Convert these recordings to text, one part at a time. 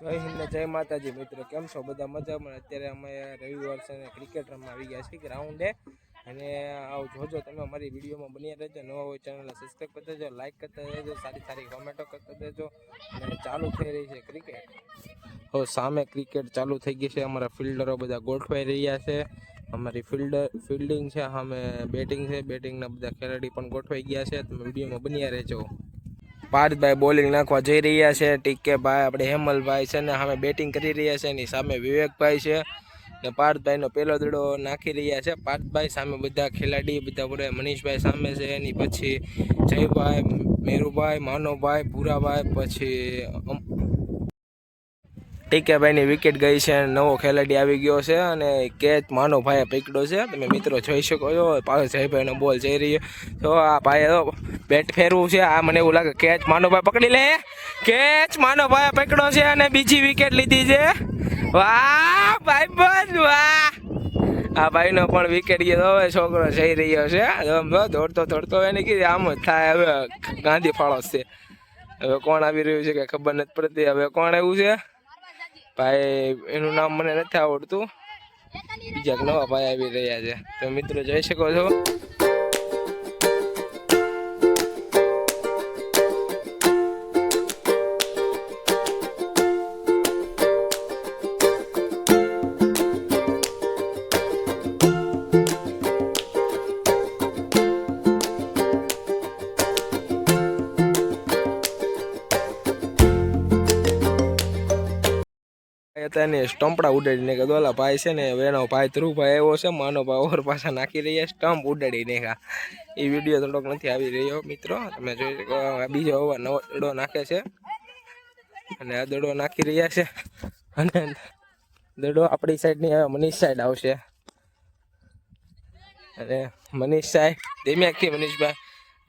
જય હિન્દ જય માતાજી મિત્રો, કેમ છો બધા મજામાં? અત્યારે અમે રવિવાર છે ને ક્રિકેટ રમવા આવી ગયા છીએ ગ્રાઉન્ડે અને આવ જોજો તમે અમારી વિડીયોમાં બની રહેજો. નવા હોય ચેનલને સબસ્ક્રાઈબ કરી દેજો, લાઈક કરતા દેજો, સારી સારી કોમેન્ટો કરતા દેજો. અને ચાલુ થઈ રહી છે ક્રિકેટ. તો સામે ક્રિકેટ ચાલુ થઈ ગઈ છે. અમારા ફિલ્ડરો બધા ગોઠવાઈ રહ્યા છે. અમારી ફિલ્ડિંગ છે, સામે બેટિંગ છે. બેટિંગના બધા ખેલાડી પણ ગોઠવાઈ ગયા છે. તમે વિડીયોમાં બન્યા રહેજો. પાર્થભાઈ બોલિંગ નાખવા જઈ રહ્યા છે. ટીકેભાઈ આપણે હેમલભાઈ છે ને સામે બેટિંગ કરી રહ્યા છે. એની સામે વિવેકભાઈ છે ને પાર્થભાઈનો પેલો દડો નાખી રહ્યા છે. પાર્થભાઈ સામે બધા ખેલાડી બધા બોલે. મનીષભાઈ સામે છે, એની પછી જયભાઈ, મેરુભાઈ, માનવભાઈ, ભૂરાભાઈ, પછી ટીકેભાઈની વિકેટ ગઈ છે. નવો ખેલાડી આવી ગયો છે અને કેચ માનવભાઈએ પકડ્યો છે. તમે મિત્રો જોઈ શકો છો. પાછો જયભાઈનો બોલ જઈ રહ્યો તો આ ભાઈ બેટ ફેરવું છે. આ મને એવું લાગે કેચ માનવભાઈ પકડી લે. કેચ માનવભાઈએ પકડ્યો છે અને બીજી વિકેટ લીધી છે. વાહ ભાઈ બસ વાહ. આ ભાઈનો પણ વિકેટ ગયો. હવે છોકરો જઈ રહ્યો છે દોડતો દોડતો. એને કીધું આમ જ થાય. હવે ગાંધી ફાળો છે. હવે કોણ આવી રહ્યું છે કે ખબર નથી પડતી. હવે કોણ આવ્યું છે ભાઈ, એનું નામ મને નથી આવડતું. બીજા નવા ભાઈ આવી રહ્યા છે. તો મિત્રો જોઈ શકો છો. તેને સ્ટમ્પડા ઉડાડીને કે દોલા ભાઈ છે ને એનો ભાઈ ધ્રુવભાઈ એવો છે. માનો ભાઈ ઓર પાછા નાખી રહ્યા સ્ટમ્પ ઉડાડીને. એ વિડીયો થોડોક નથી આવી રહ્યો મિત્રો. તમે જોઈ શકો. બીજો હવે નવો દડો નાખે છે અને આ દડો નાખી રહ્યા છે અને દડો આપણી સાઈડની હવે મનીષ સાઈડ આવશે. અને મનીષ સાહેબ ધીમેકથી મનીષભાઈ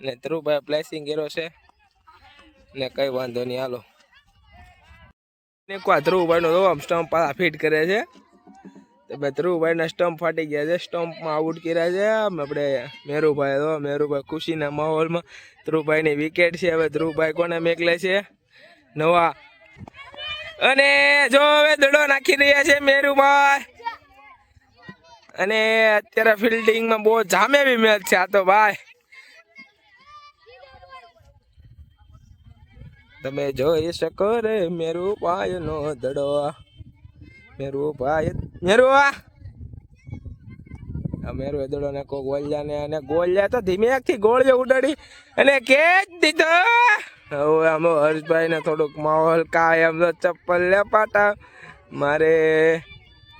અને ધ્રુવભાઈ પ્લેસિંગ કર્યો છે ને કઈ વાંધો નહીં. હાલો ધ્રુવભાઈનો સ્ટમ્પ પાછા ફિટ કરે છે. ધ્રુવભાઈના સ્ટમ્પ ફાટી ગયા છે. સ્ટમ્પમાં આઉટ કર્યા છે આપણે મેરુભાઈ. મેરુભાઈ ખુશીના માહોલમાં. ધ્રુવભાઈની વિકેટ છે. હવે ધ્રુવભાઈ કોને મેકલે છે નવા અને જો હવે દડો નાખી રહ્યા છે મેરુભાઈ. અને અત્યારે ફિલ્ડિંગમાં બહુ જામેવી મેચ છે આ તો ભાઈ. તમે જોઈ શકો રે મેરુભાઈ નો દડો. મેરુભાઈ મેરુ દડો ને કોઈ ગોળિયા ને અને ગોળિયા તો ધીમેથી ગોળિયો ઉડાડી અને કેચ દીધો. હવે આમ હર્ષભાઈ ને થોડુંક માહોલ કાયમ તો ચપ્પલ લે પાટા મારે.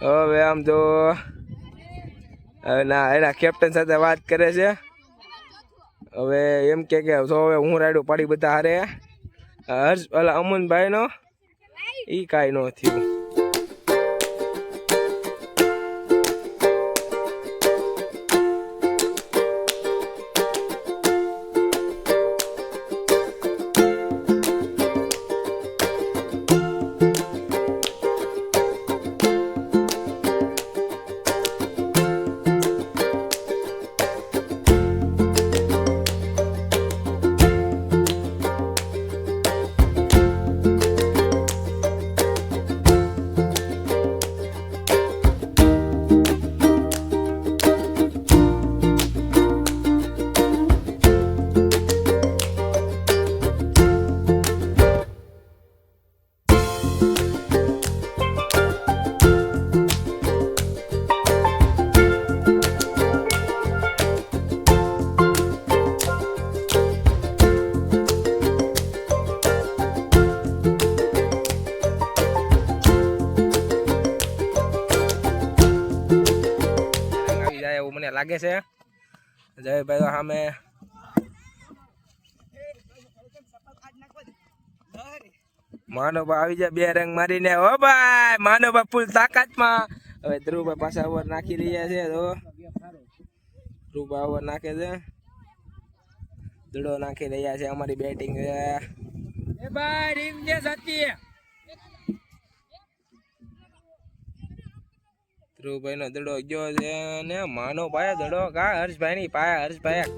હવે આમ જો ના એના કેપ્ટન સાથે વાત કરે છે. હવે એમ કે હવે હું રાયડું પાડી બધા હારે. હર્ષ ઓલા અમનભાઈ નો ઈ કાંઈ ન થયું. મને લાગે છે જયભાઈ સામે માનવભાઈ આવી જાય 2 રંગ મારીને. ઓ ભાઈ માનવભાઈ ફૂલ તાકાતમાં. હવે ધ્રુવભાઈ પાછા ઓવર નાખી રહ્યા છે. તો ધ્રુવભાઈ ઓવર નાખે છે. દડો નાખી રહ્યા છે. અમારી બેટિંગ છે ભાઈ રીમ જે સતી. ધ્રુવભાઈ નો દડો ગયો છે ને માનવભાઈ દડો કા હર્ષભાઈ ની પાયા. હર્ષભાઈ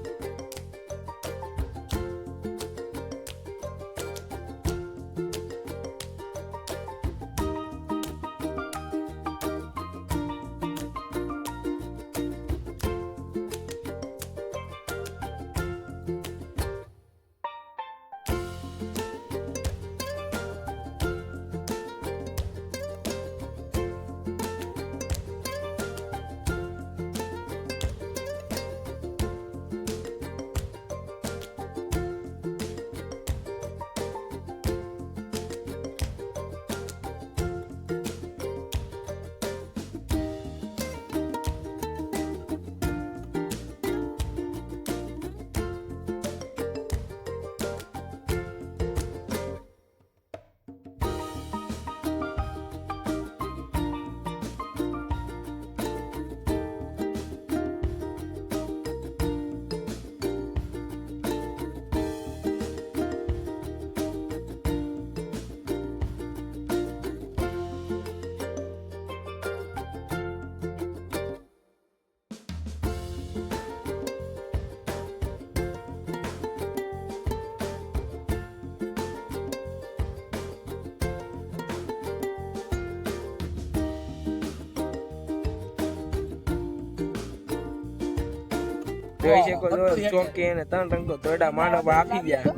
જોઈ શકો છો ચોકી અને 3 રંગ તો દોડા માનવ આપી ગયા.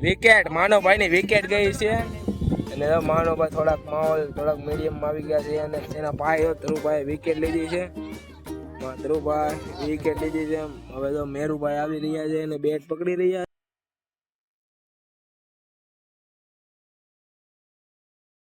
વિકેટ માનવભાઈ ની વિકેટ ગઈ છે અને માનવભાઈ થોડાક માહોલ થોડાક મીડિયમ માં આવી ગયા છે અને એના ભાઈ ધ્રુવભાઈ વિકેટ લીધી છે. ધ્રુવભાઈ વિકેટ લીધી છે. હવે તો મેરુભાઈ આવી રહ્યા છે અને બેટ પકડી રહ્યા